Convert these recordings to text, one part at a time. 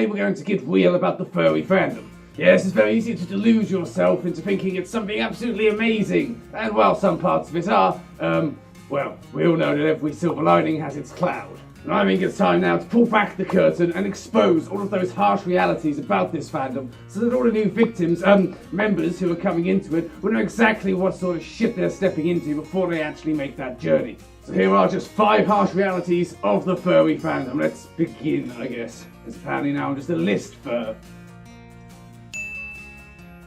today we're going to get real about the furry fandom. Yes, it's very easy to delude yourself into thinking it's something absolutely amazing, and while some parts of it are, well, we all know that every silver lining has its cloud. And I think it's time now to pull back the curtain and expose all of those harsh realities about this fandom, so that all the new victims, members who are coming into it, will know exactly what sort of shit they're stepping into before they actually make that journey. So here are just 5 harsh realities of the furry fandom. Let's begin, I guess. It's apparently now just a list for...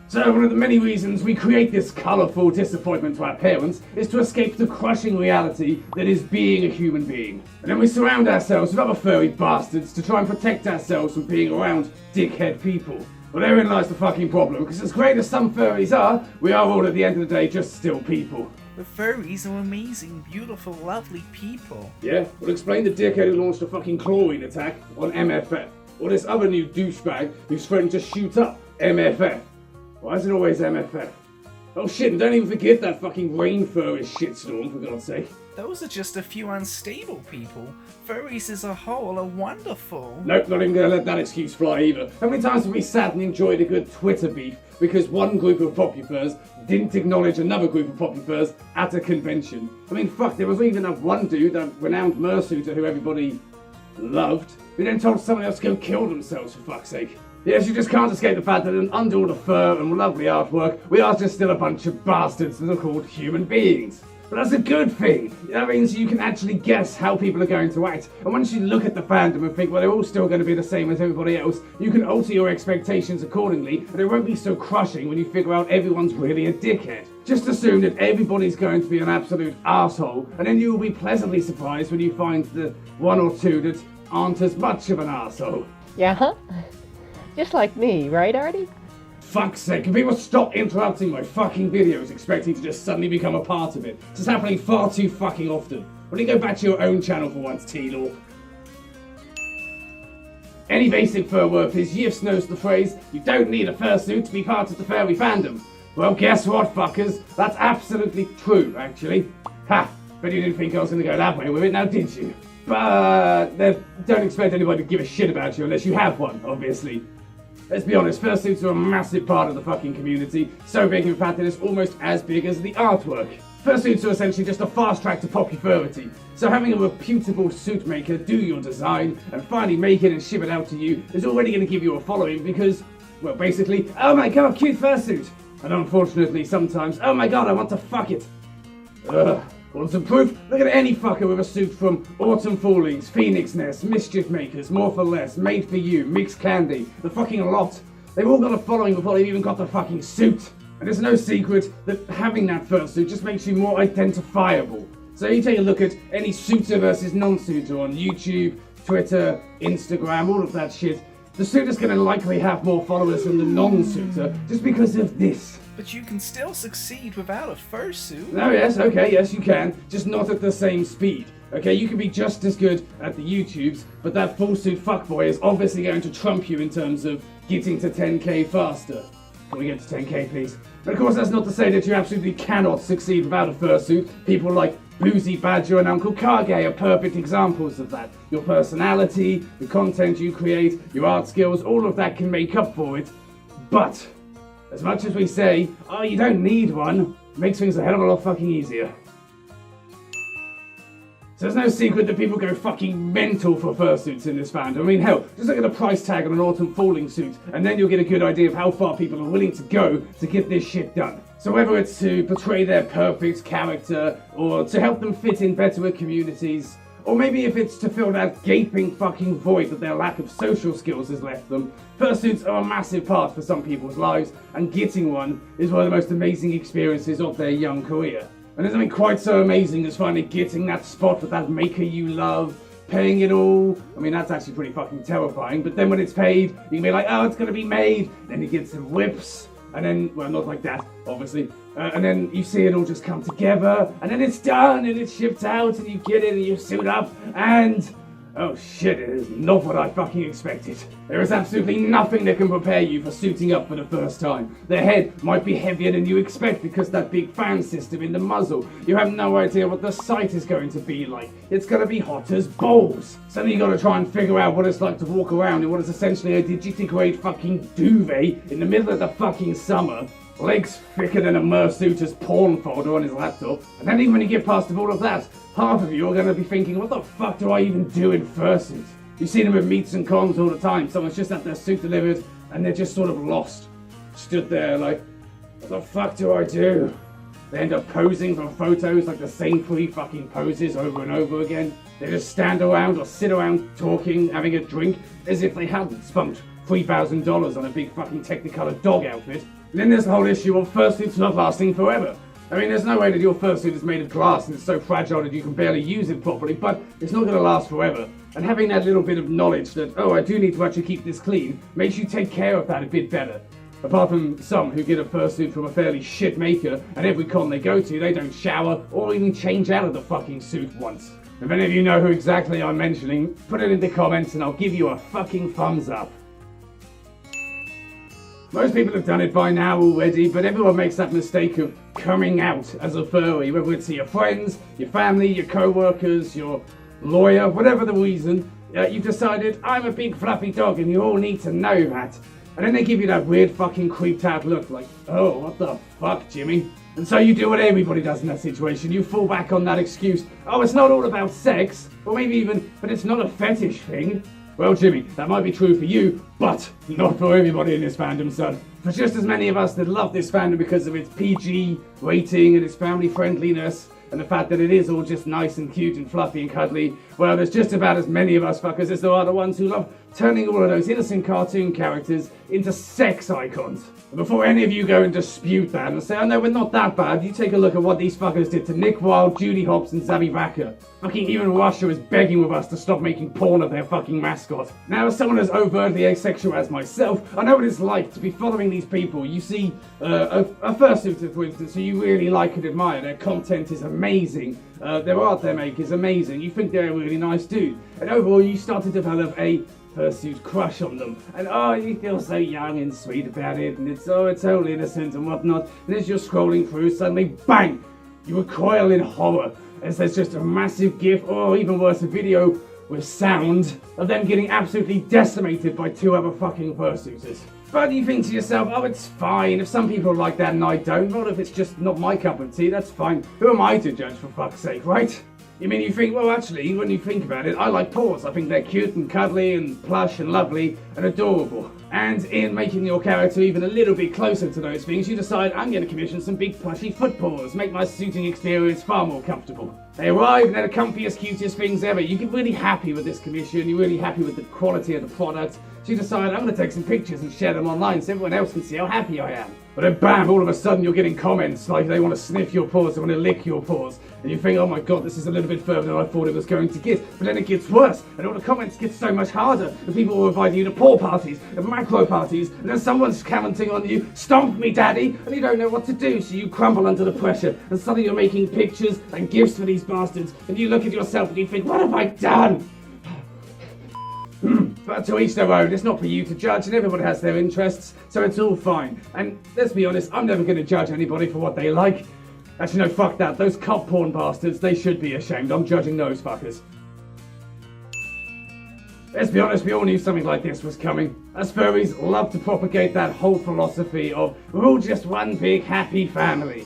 So one of the many reasons we create this colourful disappointment to our parents is to escape the crushing reality that is being a human being. And then we surround ourselves with other furry bastards to try and protect ourselves from being around dickhead people. Well, therein lies the fucking problem, because as great as some furries are, we are all at the end of the day just still people. The furries are amazing, beautiful, lovely people. Yeah? Well, explain the dickhead who launched a fucking chlorine attack on MFF. Or this other new douchebag who's threatened to shoot up MFF. Why is it always MFF? Oh shit, and don't even forget that fucking rain furry shitstorm, for God's sake. Those are just a few unstable people. Furries as a whole are wonderful. Nope, not even gonna let that excuse fly either. How many times have we sat and enjoyed a good Twitter beef because one group of popufurs didn't acknowledge another group of popufurs at a convention? I mean, fuck, there was even that one dude, that renowned mersuiter who everybody loved, who then told someone else to go kill themselves, for fuck's sake. Yes, you just can't escape the fact that under all the fur and lovely artwork, we are just still a bunch of bastards that are called human beings. But that's a good thing. That means you can actually guess how people are going to act. And once you look at the fandom and think, well, they're all still going to be the same as everybody else, you can alter your expectations accordingly, and it won't be so crushing when you figure out everyone's really a dickhead. Just assume that everybody's going to be an absolute arsehole, and then you will be pleasantly surprised when you find the one or two that aren't as much of an arsehole. Yeah, huh? Just like me, right, Artie? Fuck's sake, can people stop interrupting my fucking videos expecting to just suddenly become a part of it? This is happening far too fucking often. Why don't you go back to your own channel for once, T-Law? Any basic fur worth his yiffs knows the phrase, you don't need a fursuit to be part of the furry fandom. Well, guess what, fuckers? That's absolutely true, actually. Ha! Bet you didn't think I was gonna go that way with it, now did you? But don't expect anybody to give a shit about you unless you have one, obviously. Let's be honest, fursuits are a massive part of the fucking community, so big in fact that it's almost as big as the artwork. Fursuits are essentially just a fast track to popufurity, so having a reputable suit maker do your design and finally make it and ship it out to you is already going to give you a following because, well, basically, oh my god, cute fursuit! And unfortunately, sometimes, oh my god, I want to fuck it! Ugh. Want some proof? Look at any fucker with a suit from Autumn Fallings, Phoenix Nest, Mischief Makers, More for Less, Made for You, Mixed Candy, the fucking lot. They've all got a following before they've even got the fucking suit. And it's no secret that having that fursuit just makes you more identifiable. So you take a look at any suitor versus non-suitor on YouTube, Twitter, Instagram, all of that shit. The suitor's gonna likely have more followers than the non-suitor just because of this. But you can still succeed without a fursuit. Oh yes, okay, yes you can, just not at the same speed. Okay, you can be just as good at the YouTubes, but that full suit fuckboy is obviously going to trump you in terms of getting to 10k faster. Can we get to 10k please? And of course that's not to say that you absolutely cannot succeed without a fursuit. People like Boozy Badger and Uncle Kage are perfect examples of that. Your personality, the content you create, your art skills, all of that can make up for it. But as much as we say, oh, you don't need one, it makes things a hell of a lot fucking easier. So there's no secret that people go fucking mental for fursuits in this fandom. I mean, hell, just look at the price tag on an Autumn Falling suit, and then you'll get a good idea of how far people are willing to go to get this shit done. So whether it's to portray their perfect character, or to help them fit in better with communities, or maybe if it's to fill that gaping fucking void that their lack of social skills has left them, fursuits are a massive part for some people's lives, and getting one is one of the most amazing experiences of their young career. And there's something quite so amazing as finally getting that spot with that maker you love, paying it all. I mean, that's actually pretty fucking terrifying, but then when it's paid, you can be like, oh, it's gonna be made, then you get some whips, and then, well, not like that, obviously, and then you see it all just come together, and then it's done, and it's shipped out, and you get it, and you suit up, and Oh shit, it is not what I fucking expected. There is absolutely nothing that can prepare you for suiting up for the first time. The head might be heavier than you expect because that big fan system in the muzzle. You have no idea what the sight is going to be like. It's going to be hot as balls. So then you got to try and figure out what it's like to walk around in what is essentially a digitigrade fucking duvet in the middle of the fucking summer. Legs thicker than a fursuiter's porn folder on his laptop. And then even when you get past all of that, half of you are going to be thinking, what the fuck do I even do in fursuits? You see them at meets and cons all the time. Someone's just had their suit delivered and they're just sort of lost. Stood there like, what the fuck do I do? They end up posing for photos like the same 3 fucking poses over and over again. They just stand around or sit around talking, having a drink, as if they hadn't spunked $3,000 on a big fucking Technicolor dog outfit. And then there's the whole issue of fursuits not lasting forever. I mean, there's no way that your fursuit is made of glass and it's so fragile that you can barely use it properly, but it's not going to last forever. And having that little bit of knowledge that, oh, I do need to actually keep this clean, makes you take care of that a bit better. Apart from some who get a fursuit from a fairly shit maker, and every con they go to, they don't shower or even change out of the fucking suit once. If any of you know who exactly I'm mentioning, put it in the comments and I'll give you a fucking thumbs up. Most people have done it by now already, but everyone makes that mistake of coming out as a furry, whether it's to your friends, your family, your co-workers, your lawyer, whatever the reason. You've decided, I'm a big fluffy dog and you all need to know that. And then they give you that weird fucking creeped out look like, oh, what the fuck, Jimmy? And so you do what everybody does in that situation. You fall back on that excuse. Oh, it's not all about sex, or maybe even, but it's not a fetish thing. Well, Jimmy, that might be true for you, but not for everybody in this fandom, son. For just as many of us that love this fandom because of its PG rating and its family friendliness, and the fact that it is all just nice and cute and fluffy and cuddly, well, there's just about as many of us fuckers as there are the ones who love turning all of those innocent cartoon characters into sex icons. And before any of you go and dispute that and say, oh no, we're not that bad, you take a look at what these fuckers did to Nick Wilde, Judy Hopps and Zabby Vacker. Fucking even Russia is begging with us to stop making porn of their fucking mascot. Now, as someone as overtly asexual as myself, I know what it's like to be following these people. You see a fursuiter, for instance, who you really like and admire. Their content is amazing. Their art they make is amazing. You think they're a really nice dude. And overall, you start to develop a fursuit crush on them. And oh, you feel so young and sweet about it. And it's all innocent and whatnot. And as you're scrolling through, suddenly, bang! You recoil in horror. As there's just a massive gif, or even worse, a video with sound of them getting absolutely decimated by 2 other fucking fursuiters. But you think to yourself, oh, it's fine. If some people like that and I don't, well, if it's just not my cup of tea, that's fine. Who am I to judge, for fuck's sake, right? You mean you think, well, actually, when you think about it, I like paws. I think they're cute and cuddly and plush and lovely and adorable. And in making your character even a little bit closer to those things, you decide, I'm going to commission some big plushy foot paws, make my suiting experience far more comfortable. They arrive and they're the comfiest, cutest things ever. You get really happy with this commission, you're really happy with the quality of the product, so you decide, I'm going to take some pictures and share them online so everyone else can see how happy I am. But then bam, all of a sudden you're getting comments like they want to sniff your paws, they want to lick your paws. And you think, oh my god, this is a little bit further than I thought it was going to get. But then it gets worse, and all the comments get so much harder. And people are inviting you to paw parties, and macro parties, and then someone's commenting on you, stomp me daddy, and you don't know what to do, so you crumble under the pressure. And suddenly you're making pictures and gifts for these bastards, and you look at yourself and you think, what have I done? But to each their own, it's not for you to judge, and everyone has their interests, so it's all fine. And let's be honest, I'm never going to judge anybody for what they like. Actually, no, fuck that. Those cop porn bastards, they should be ashamed. I'm judging those fuckers. Let's be honest, we all knew something like this was coming. As furries love to propagate that whole philosophy of we're all just one big happy family.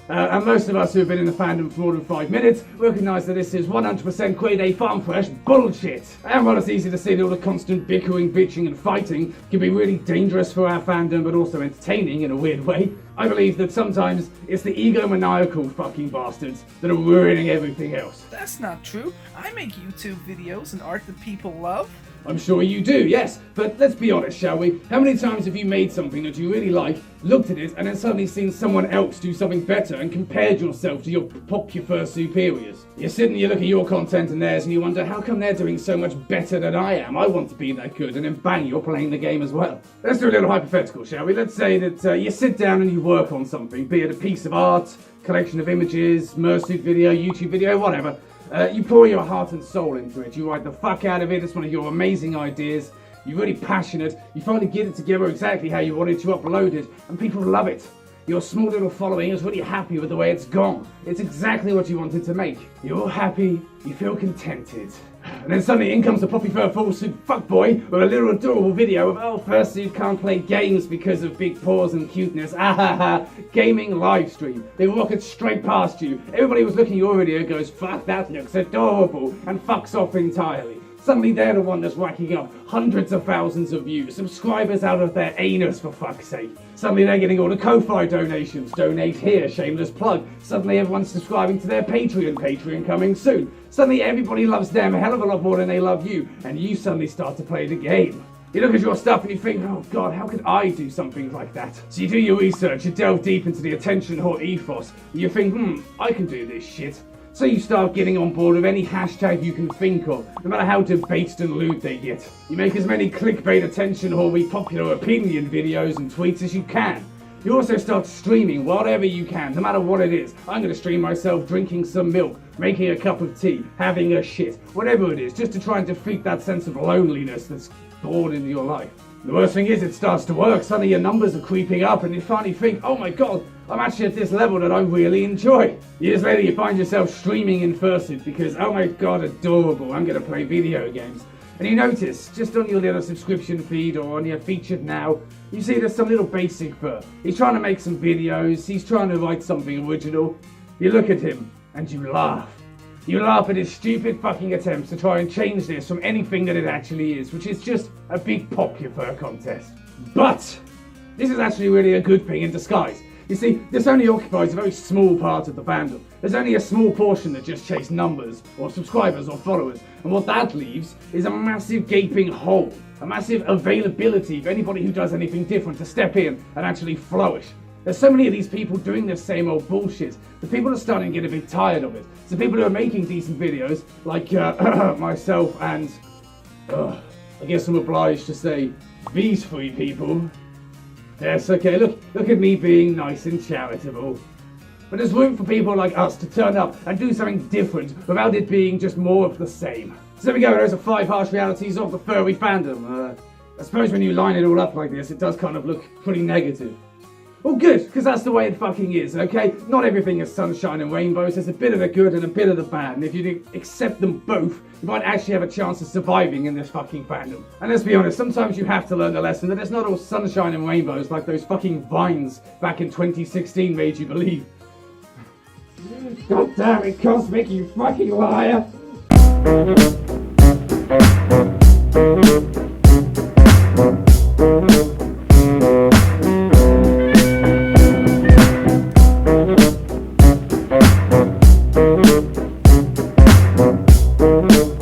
And most of us who have been in the fandom for more than 5 minutes recognise that this is 100% grade A farm fresh bullshit. And while it's easy to see that all the constant bickering, bitching and fighting can be really dangerous for our fandom but also entertaining in a weird way, I believe that sometimes it's the egomaniacal fucking bastards that are ruining everything else. That's not true. I make YouTube videos and art that people love. I'm sure you do, yes, but let's be honest, shall we? How many times have you made something that you really like, looked at it, and then suddenly seen someone else do something better and compared yourself to your popular superiors? You sit and you look at your content and theirs and you wonder, how come they're doing so much better than I am? I want to be that good, and then bang, you're playing the game as well. Let's do a little hypothetical, shall we? Let's say that you sit down and you work on something, be it a piece of art, collection of images, fursuit video, YouTube video, whatever. You pour your heart and soul into it. You write the fuck out of it. It's one of your amazing ideas. You're really passionate. You finally get it together exactly how you wanted to upload it, and people love it. Your small little following is really happy with the way it's gone. It's exactly what you wanted to make. You're happy. You feel contented. And then suddenly in comes the poppy fur fursuit fuckboy with a little adorable video of, oh, fursuit can't play games because of big paws and cuteness. Ah ha ha. Gaming live stream. They rocket straight past you. Everybody was looking at your video goes, fuck, that looks adorable, and fucks off entirely. Suddenly they're the one that's racking up hundreds of thousands of views, subscribers out of their anus for fuck's sake. Suddenly they're getting all the Ko-Fi donations, donate here, shameless plug. Suddenly everyone's subscribing to their Patreon coming soon. Suddenly everybody loves them a hell of a lot more than they love you, and you suddenly start to play the game. You look at your stuff and you think, oh god, how could I do something like that? So you do your research, you delve deep into the attention whore ethos, and you think, I can do this shit. So you start getting on board with any hashtag you can think of, no matter how debased and lewd they get. You make as many clickbait attention whore popular opinion videos and tweets as you can. You also start streaming whatever you can, no matter what it is. I'm going to stream myself drinking some milk, making a cup of tea, having a shit, whatever it is, just to try and defeat that sense of loneliness that's born into your life. The worst thing is it starts to work, suddenly your numbers are creeping up and you finally think, oh my god, I'm actually at this level that I really enjoy. Years later you find yourself streaming in fursuit because, oh my god, adorable, I'm going to play video games. And you notice, just on your little subscription feed or on your featured now, you see there's some little basic fur. He's trying to make some videos, he's trying to write something original. You look at him and you laugh. You laugh at his stupid fucking attempts to try and change this from anything that it actually is, which is just a big popular fur contest. But this is actually really a good thing in disguise. You see, this only occupies a very small part of the fandom. There's only a small portion that just chase numbers, or subscribers, or followers, and what that leaves is a massive gaping hole, a massive availability for anybody who does anything different to step in and actually flourish. There's so many of these people doing the same old bullshit. The people are starting to get a bit tired of it. So people who are making decent videos, like myself and, I guess I'm obliged to say, these three people. Yes, okay, look at me being nice and charitable. But there's room for people like us to turn up and do something different without it being just more of the same. So there we go, those are 5 harsh realities of the furry fandom. I suppose when you line it all up like this, it does kind of look pretty negative. Well, good, because that's the way it fucking is, okay? Not everything is sunshine and rainbows. There's a bit of the good and a bit of the bad. And if you accept them both, you might actually have a chance of surviving in this fucking fandom. And let's be honest, sometimes you have to learn the lesson that it's not all sunshine and rainbows like those fucking vines back in 2016 made you believe. God damn it, Cosmic, you fucking liar! Thank you.